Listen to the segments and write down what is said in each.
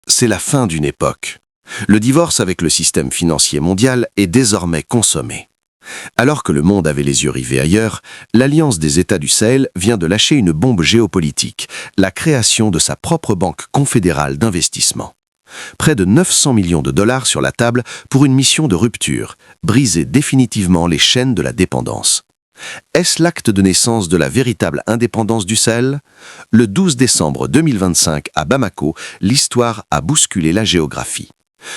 c'est la fin d'une époque. Le divorce avec le système financier mondial est désormais consommé. Alors que le monde avait les yeux rivés ailleurs, l'Alliance des États du Sahel vient de lâcher une bombe géopolitique, la création de sa propre banque confédérale d'investissement. Près de 900 millions de dollars sur la table pour une mission de rupture, briser définitivement les chaînes de la dépendance. Est-ce l'acte de naissance de la véritable indépendance du Sahel? Le 12 décembre 2025, à Bamako, l'histoire a bousculé la géographie.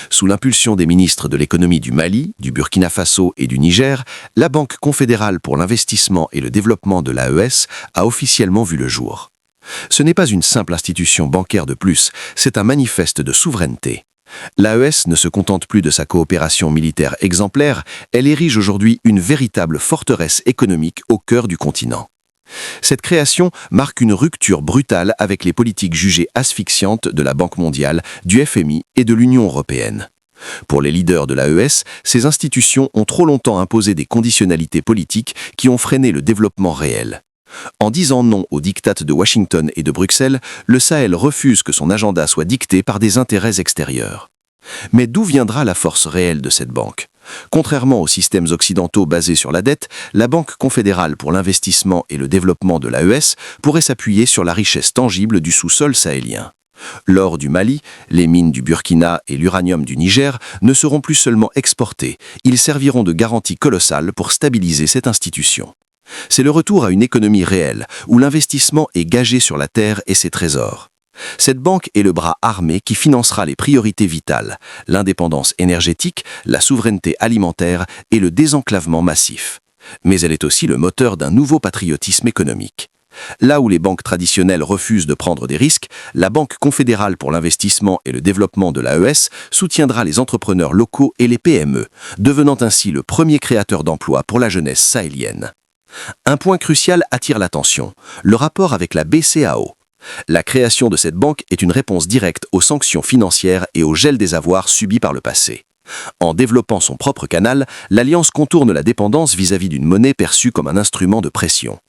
Sous l'impulsion des ministres de l'économie du Mali, du Burkina Faso et du Niger, la Banque confédérale pour l'investissement et le développement de l'AES a officiellement vu le jour. Ce n'est pas une simple institution bancaire de plus, c'est un manifeste de souveraineté. L'AES ne se contente plus de sa coopération militaire exemplaire, elle érige aujourd'hui une véritable forteresse économique au cœur du continent. Cette création marque une rupture brutale avec les politiques jugées asphyxiantes de la Banque mondiale, du FMI et de l'Union européenne. Pour les leaders de l'AES, ces institutions ont trop longtemps imposé des conditionnalités politiques qui ont freiné le développement réel. En disant non aux diktats de Washington et de Bruxelles, le Sahel refuse que son agenda soit dicté par des intérêts extérieurs. Mais d'où viendra la force réelle de cette banque? Contrairement aux systèmes occidentaux basés sur la dette, la Banque confédérale pour l'investissement et le développement de l'AES pourrait s'appuyer sur la richesse tangible du sous-sol sahélien. L'or du Mali, les mines du Burkina et l'uranium du Niger ne seront plus seulement exportés, ils serviront de garantie colossale pour stabiliser cette institution. C'est le retour à une économie réelle, où l'investissement est gagé sur la terre et ses trésors. Cette banque est le bras armé qui financera les priorités vitales, l'indépendance énergétique, la souveraineté alimentaire et le désenclavement massif. Mais elle est aussi le moteur d'un nouveau patriotisme économique. Là où les banques traditionnelles refusent de prendre des risques, la Banque confédérale pour l'investissement et le développement de l'AES soutiendra les entrepreneurs locaux et les PME, devenant ainsi le premier créateur d'emplois pour la jeunesse sahélienne. Un point crucial attire l'attention, le rapport avec la BCEAO. La création de cette banque est une réponse directe aux sanctions financières et au gel des avoirs subis par le passé. En développant son propre canal, l'Alliance contourne la dépendance vis-à-vis d'une monnaie perçue comme un instrument de pression.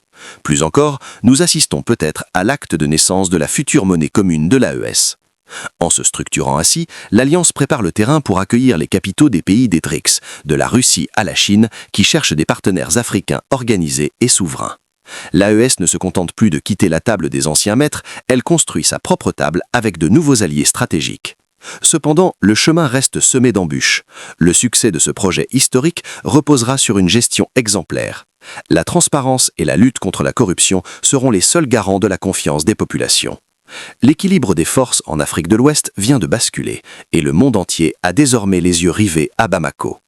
Plus encore, nous assistons peut-être à l'acte de naissance de la future monnaie commune de l'AES. En se structurant ainsi, l'Alliance prépare le terrain pour accueillir les capitaux des pays des BRICS, de la Russie à la Chine, qui cherchent des partenaires africains organisés et souverains. L'AES ne se contente plus de quitter la table des anciens maîtres, elle construit sa propre table avec de nouveaux alliés stratégiques. Cependant, le chemin reste semé d'embûches. Le succès de ce projet historique reposera sur une gestion exemplaire. La transparence et la lutte contre la corruption seront les seuls garants de la confiance des populations. L'équilibre des forces en Afrique de l'Ouest vient de basculer et le monde entier a désormais les yeux rivés à Bamako.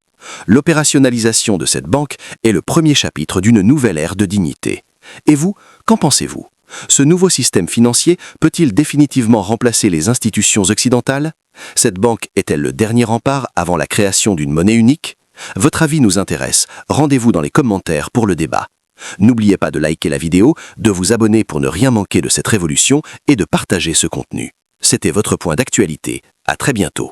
L'opérationnalisation de cette banque est le premier chapitre d'une nouvelle ère de dignité. Et vous, qu'en pensez-vous? Ce nouveau système financier peut-il définitivement remplacer les institutions occidentales? Cette banque est-elle le dernier rempart avant la création d'une monnaie unique? Votre avis nous intéresse, rendez-vous dans les commentaires pour le débat. N'oubliez pas de liker la vidéo, de vous abonner pour ne rien manquer de cette révolution et de partager ce contenu. C'était votre point d'actualité. À très bientôt.